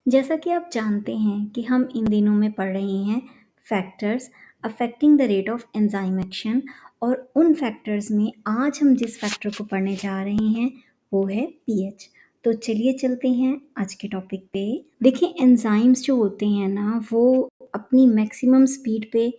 जैसा कि आप जानते हैं कि हम इन दिनों में पढ़ रहे हैं factors affecting the rate of enzyme action. और उन फैक्टर्स में आज हम जिस फैक्टर को पढ़ने जा रहे हैं वो है पीएच। तो चलिए चलते हैं आज के टॉपिक पे। देखिए, एंजाइम्स जो होते हैं ना वो अपनी मैक्सिमम स्पीड पे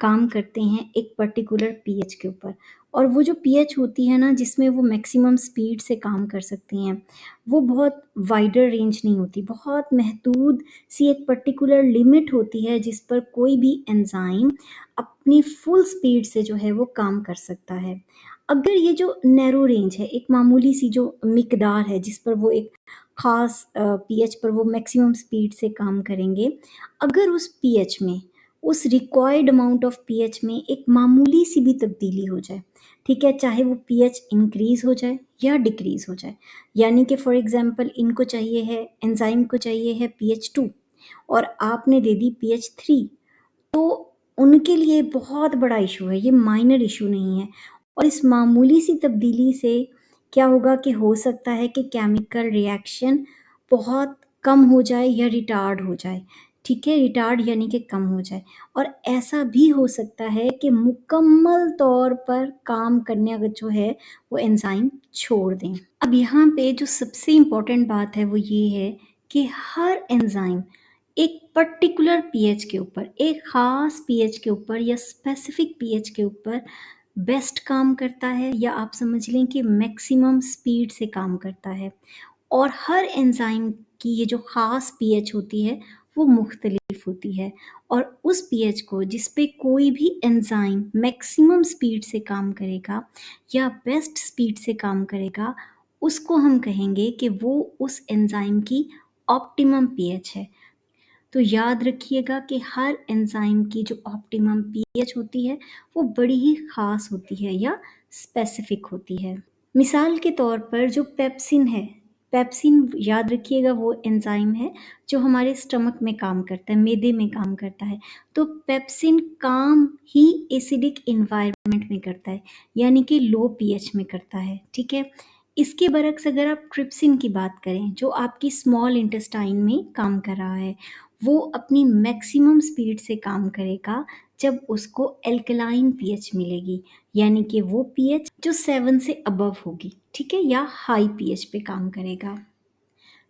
काम करते हैं एक पर्टिकुलर पीएच के ऊपर। और वो जो पीएच होती है ना जिसमें वो मैक्सिमम स्पीड से काम कर सकती हैं, वो बहुत वाइडर रेंज नहीं होती, बहुत महदूद सी एक पर्टिकुलर लिमिट होती है जिस पर कोई भी एंजाइम अपनी फुल स्पीड से जो है वो काम कर सकता है। अगर ये जो नैरो रेंज है, एक मामूली सी जो मिकदार है जिस पर वो एक खास पीएच पर वो मैक्सिमम स्पीड से काम करेंगे, अगर उस पीएच में, उस रिक्वायर्ड अमाउंट ऑफ पीएच में एक मामूली सी भी तब्दीली हो जाए, ठीक है, चाहे वो पीएच इंक्रीज हो जाए या डिक्रीज हो जाए, यानी कि फॉर एग्जांपल इनको चाहिए है, एंजाइम को चाहिए है pH 2 और आपने दे दी pH 3, तो उनके लिए बहुत बड़ा इशू है, ये माइनर इशू नहीं है। और इस मामूली सी तब्दीली से क्या होगा कि हो सकता है कि केमिकल रिएक्शन बहुत कम हो जाए या रिटार्ड हो जाए। ठीक है, रिटार्ड यानी कि कम हो जाए। और ऐसा भी हो सकता है कि मुकम्मल तौर पर काम करने अगर जो है वो एंजाइम छोड़ दें। अब यहाँ पे जो सबसे इम्पोर्टेंट बात है वो ये है कि हर एंजाइम एक पर्टिकुलर पीएच के ऊपर, एक ख़ास पीएच के ऊपर या स्पेसिफिक पीएच के ऊपर बेस्ट काम करता है, या आप समझ लें कि मैक्सिमम स्पीड से काम करता है। और हर एंजाइम की ये जो ख़ास पीएच होती है वो मुख्तलिफ होती है। और उस पीएच को जिस पे कोई भी एंजाइम मैक्सिमम स्पीड से काम करेगा या बेस्ट स्पीड से काम करेगा, उसको हम कहेंगे कि वो उस एंजाइम की ऑप्टिमम पीएच है। तो याद रखिएगा कि हर एंजाइम की जो ऑप्टिमम पीएच होती है वो बड़ी ही ख़ास होती है या स्पेसिफिक होती है। मिसाल के तौर पर जो पेप्सिन है, पेप्सिन याद रखिएगा वो एंजाइम है जो हमारे स्टमक में काम करता है, मैदे में काम करता है। तो पेप्सिन काम ही एसिडिक इन्वायरमेंट में करता है, यानी कि लो पीएच में करता है। ठीक है, इसके बरक्स अगर आप ट्रिप्सिन की बात करें जो आपकी स्मॉल इंटेस्टाइन में काम कर रहा है, वो अपनी मैक्सिमम स्पीड से काम करेगा जब उसको एल्कलाइन पीएच मिलेगी, यानी कि वो पीएच जो 7 से अबव होगी, ठीक है, या हाई पीएच पे काम करेगा।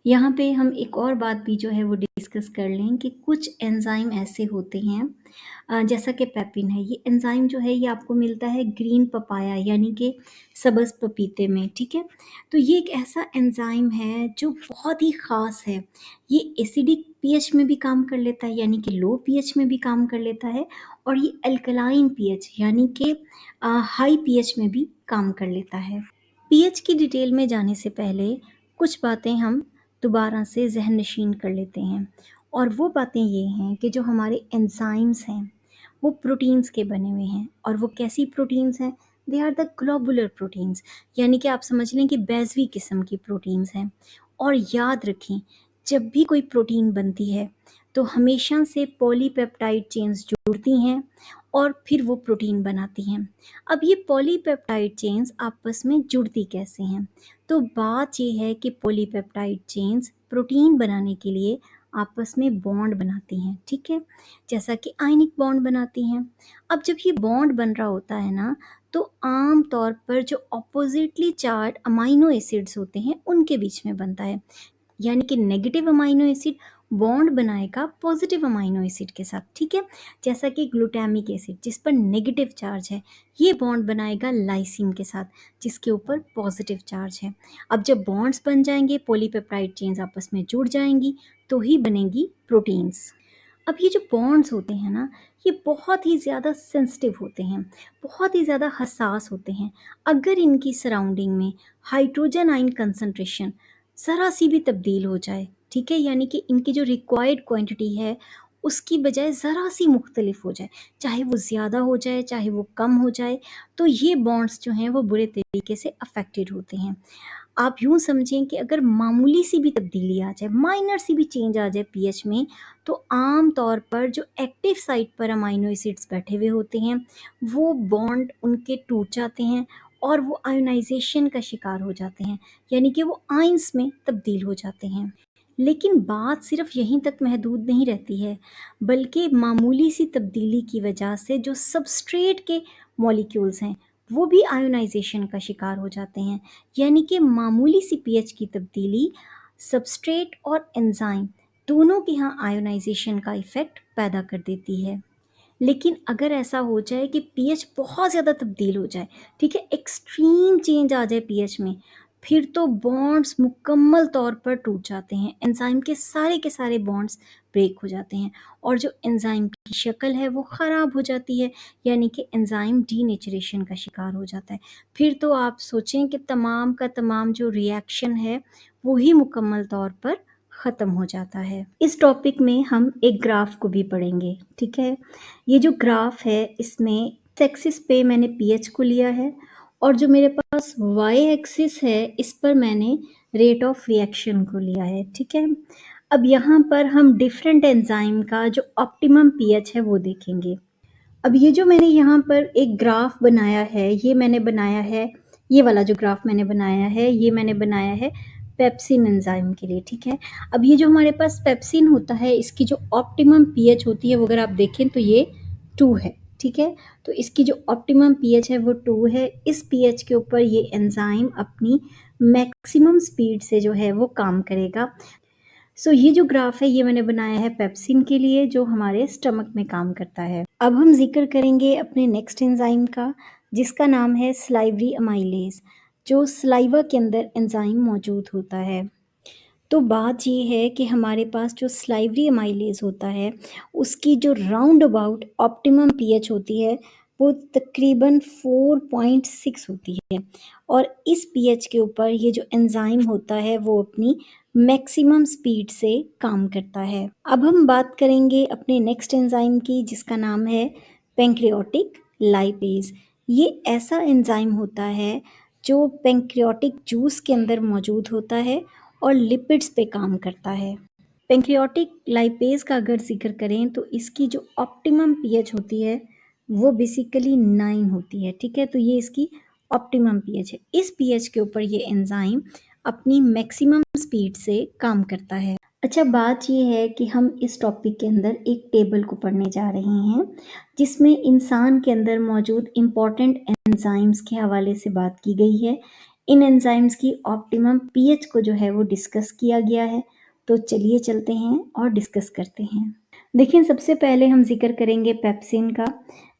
यहाँ पे हम एक और बात भी जो है वो डिस्कस कर लें कि कुछ एंजाइम ऐसे होते हैं जैसा कि पेपिन है, ये एंजाइम जो है ये आपको मिलता है ग्रीन पपाया यानी कि सब्ज़ पपीते में। ठीक है, तो ये एक ऐसा एंजाइम है जो बहुत ही ख़ास है। ये एसिडिक पीएच में भी काम कर लेता है, यानी कि लो पीएच में भी काम कर लेता है, और ये अल्कलाइन पीएच यानी कि हाई पीएच में भी काम कर लेता है। पीएच की डिटेल में जाने से पहले कुछ बातें हम दोबारा से ज़हन नशीन कर लेते हैं। और वो बातें ये हैं कि जो हमारे एंजाइम्स हैं वो प्रोटीन्स के बने हुए हैं। और वो कैसी प्रोटीन्स हैं? They are the globular proteins, यानी कि आप समझ लें कि बैज़वी किस्म की प्रोटीन्स हैं। और याद रखें, जब भी कोई प्रोटीन बनती है तो हमेशा से पॉलीपेप्टाइड चेन्स जुड़ती हैं और फिर वो प्रोटीन बनाती हैं। अब ये पॉलीपेप्टाइड चेन्स आपस में जुड़ती कैसे हैं? तो बात ये है कि पॉलीपेप्टाइड चेन्स प्रोटीन बनाने के लिए आपस में बॉन्ड बनाती हैं, ठीक है? जैसा कि आयनिक बॉन्ड बनाती हैं। अब जब ये बॉन्ड बन रहा होता है ना, तो आम तौर पर जो ऑपोजिटली चार्ज अमाइनो एसिड्स होते हैं उनके बीच में बनता है, यानी कि नेगेटिव अमाइनो एसिड बॉन्ड बनाएगा पॉजिटिव अमाइनो एसिड के साथ। ठीक है, जैसा कि ग्लूटामिक एसिड जिस पर नेगेटिव चार्ज है, ये बॉन्ड बनाएगा लाइसिन के साथ जिसके ऊपर पॉजिटिव चार्ज है। अब जब बॉन्ड्स बन जाएंगे, पॉलीपेप्टाइड चेन्स आपस में जुड़ जाएंगी, तो ही बनेगी प्रोटीन्स। अब ये जो बॉन्ड्स होते हैं ना, ये बहुत ही ज़्यादा सेंसिटिव होते हैं, बहुत ही ज़्यादा हसास होते हैं। अगर इनकी सराउंडिंग में हाइड्रोजन आयन कंसंट्रेशन ज़रा सी भी तब्दील हो जाए, ठीक है, यानी कि इनकी जो रिक्वायर्ड क्वांटिटी है उसकी बजाय ज़रा सी मुख्तलिफ हो जाए, चाहे वो ज़्यादा हो जाए चाहे वो कम हो जाए, तो ये बॉन्ड्स जो हैं वो बुरे तरीके से अफेक्टेड होते हैं। आप यूँ समझें कि अगर मामूली सी भी तब्दीली आ जाए, माइनर सी भी चेंज आ जाए पीएच में, तो आम तौर पर जो एक्टिव साइट पर अमाइनो एसिड्स बैठे हुए होते हैं वो बॉन्ड उनके टूट जाते हैं और वो आयोनाइजेशन का शिकार हो जाते हैं, यानी कि वो आयंस में तब्दील हो जाते हैं। लेकिन बात सिर्फ यहीं तक महदूद नहीं रहती है, बल्कि मामूली सी तब्दीली की वजह से जो सबस्ट्रेट के मॉलिक्यूल्स हैं, वो भी आयोनाइजेशन का शिकार हो जाते हैं। यानी कि मामूली सी पीएच की तब्दीली सबस्ट्रेट और एंजाइम दोनों के यहाँ आयोनाइजेशन का इफ़ेक्ट पैदा कर देती है। लेकिन अगर ऐसा हो जाए कि पीएच बहुत ज़्यादा तब्दील हो जाए, ठीक है, एक्सट्रीम चेंज आ जाए पीएच में, फिर तो बॉन्ड्स मुकम्मल तौर पर टूट जाते हैं। एंजाइम के सारे बॉन्ड्स ब्रेक हो जाते हैं और जो एंजाइम की शक्ल है वो ख़राब हो जाती है, यानी कि एंजाइम डीनेचरेशन का शिकार हो जाता है। फिर तो आप सोचें कि तमाम का तमाम जो रिएक्शन है वो ही मुकम्मल तौर पर ख़त्म हो जाता है। इस टॉपिक में हम एक ग्राफ को भी पढ़ेंगे, ठीक है। ये जो ग्राफ है इसमें एक्सिस पे मैंने पीएच को लिया है और जो मेरे पास वाई एक्सिस है इस पर मैंने रेट ऑफ रिएक्शन को लिया है, ठीक है। अब यहाँ पर हम डिफरेंट एंजाइम का जो ऑप्टिमम पीएच है वो देखेंगे। अब ये जो मैंने यहाँ पर एक ग्राफ बनाया है, ये वाला जो ग्राफ मैंने बनाया है, ये मैंने बनाया है पेप्सिन एंजाइम के लिए, ठीक है। अब ये जो हमारे पास पेप्सिन होता है, इसकी जो ऑप्टिमम पीएच होती है वो अगर आप देखें तो ये 2 है, ठीक है। तो इसकी जो ऑप्टिमम पीएच है वो 2 है। इस पीएच के ऊपर ये एंजाइम अपनी मैक्सिमम स्पीड से जो है वो काम करेगा। ये जो ग्राफ है ये मैंने बनाया है पेप्सिन के लिए, जो हमारे स्टमक में काम करता है। अब हम जिक्र करेंगे अपने नेक्स्ट एंजाइम का, जिसका नाम है स्लाइवरी अमाइलेज, जो स्लाइवा के अंदर एंजाइम मौजूद होता है। तो बात ये है कि हमारे पास जो स्लाइवरी अमाइलेज होता है उसकी जो राउंड अबाउट ऑप्टिमम पीएच होती है वो तकरीबन 4.6 होती है और इस पीएच के ऊपर ये जो एंजाइम होता है वो अपनी मैक्सिमम स्पीड से काम करता है। अब हम बात करेंगे अपने नेक्स्ट एंजाइम की, जिसका नाम है पेंक्रियाटिक लाइपेज। ये ऐसा एंजाइम होता है जो पेंक्रियाटिक जूस के अंदर मौजूद होता है और लिपिड्स पे काम करता है। पेंक्रियाटिक लाइपेज का अगर जिक्र करें तो इसकी जो ऑप्टिमम पीएच होती है वो बेसिकली 9 होती है, ठीक है। तो ये इसकी ऑप्टिमम पीएच है। इस पीएच के ऊपर ये एंजाइम अपनी मैक्सिमम स्पीड से काम करता है। अच्छा, बात ये है कि हम इस टॉपिक के अंदर एक टेबल को पढ़ने जा रहे हैं जिसमें इंसान के अंदर मौजूद इम्पॉर्टेंट एंजाइम्स के हवाले से बात की गई है। इन एंजाइम्स की ऑप्टिमम पीएच को जो है वो डिस्कस किया गया है। तो चलिए चलते हैं और डिस्कस करते हैं। देखिए, सबसे पहले हम जिक्र करेंगे पेप्सिन का।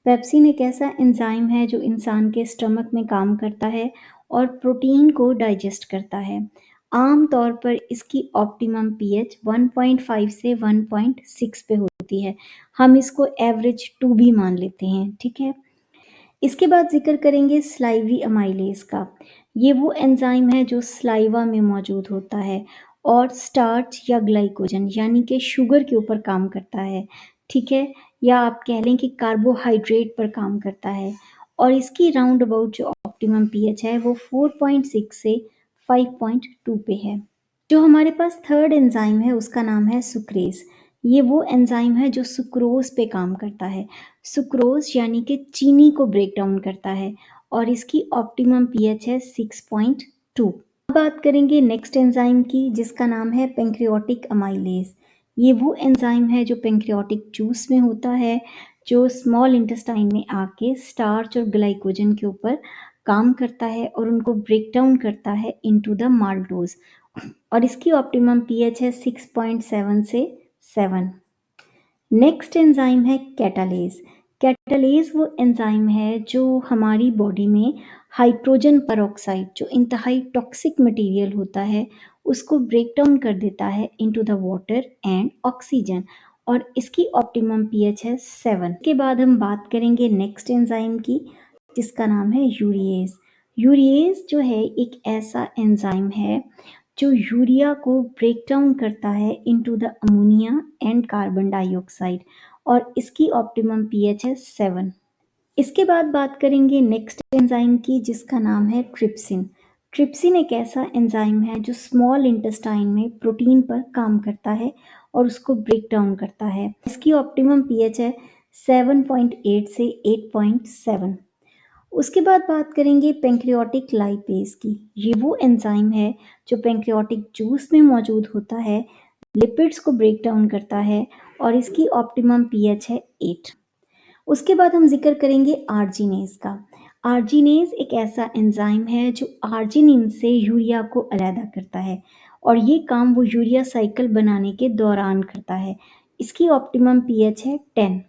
पेप्सिन एक ऐसा एंजाइम है जो इंसान के स्टमक में काम करता है और प्रोटीन को डाइजेस्ट करता है। आम तौर पर इसकी ऑप्टिमम पीएच 1.5 से 1.6 पे होती है। हम इसको एवरेज 2 भी मान लेते हैं, ठीक है। इसके बाद जिक्र करेंगे स्लाइवरी अमाइलेज का। ये वो एंजाइम है जो स्लाइवा में मौजूद होता है और स्टार्च या ग्लाइकोजन यानी कि शुगर के ऊपर काम करता है, ठीक है, या आप कह लें कि कार्बोहाइड्रेट पर काम करता है। और इसकी राउंड अबाउट जो ऑप्टिमम पीएच है वो 4.6 से 5.2 पे है। जो हमारे पास थर्ड एंजाइम है उसका नाम है सुक्रेज। ये वो एंजाइम है जो सुक्रोज पे काम करता है। सुक्रोज यानी कि चीनी को ब्रेक डाउन करता है और इसकी ऑप्टिमम पीएच है 6.2। अब बात करेंगे नेक्स्ट एंजाइम की, जिसका नाम है पेंक्रियाटिक अमाइलेज। ये वो एंजाइम है जो पेंक्रियाटिक जूस में होता है, जो स्मॉल इंटेस्टाइन में आके स्टार्च और ग्लाइकोजन के ऊपर काम करता है और उनको ब्रेक डाउन करता है इनटू द माल्टोज और इसकी ऑप्टिमम पीएच है 6.7 से 7। नेक्स्ट एंजाइम है कैटालेज। कैटालेज वो एंजाइम है जो हमारी बॉडी में हाइड्रोजन परऑक्साइड, जो इंतहाई टॉक्सिक मटेरियल होता है, उसको ब्रेक डाउन कर देता है into the water and oxygen और इसकी ऑप्टिमम पीएच है 7। के बाद हम बात करेंगे नेक्स्ट एंजाइम की, जिसका नाम है यूरिएज। यूरिएज जो है एक ऐसा एंजाइम है जो यूरिया को ब्रेक डाउन करता है into the ammonia and carbon dioxide और इसकी ऑप्टिमम पीएच है 7। इसके बाद बात करेंगे नेक्स्ट एंजाइम की, जिसका नाम है ट्रिप्सिन। ट्रिप्सिन एक ऐसा एंजाइम है जो स्मॉल इंटेस्टाइन में प्रोटीन पर काम करता है और उसको ब्रेक डाउन करता है। इसकी ऑप्टिमम पीएच है 7.8 से 8.7। उसके बाद बात करेंगे पेंक्रियाटिक लाइपेज की। ये वो एंजाइम है जो पेंक्रियाटिक जूस में मौजूद होता है, लिपिड्स को ब्रेक डाउन करता है और इसकी ऑप्टिमम पीएच है 8। उसके बाद हम जिक्र करेंगे आर्जिनेज का। आर्जिनेज एक ऐसा एंजाइम है जो आर्जिनिन से यूरिया को अलहदा करता है और ये काम वो यूरिया साइकिल बनाने के दौरान करता है। इसकी ऑप्टिमम पीएच है 10।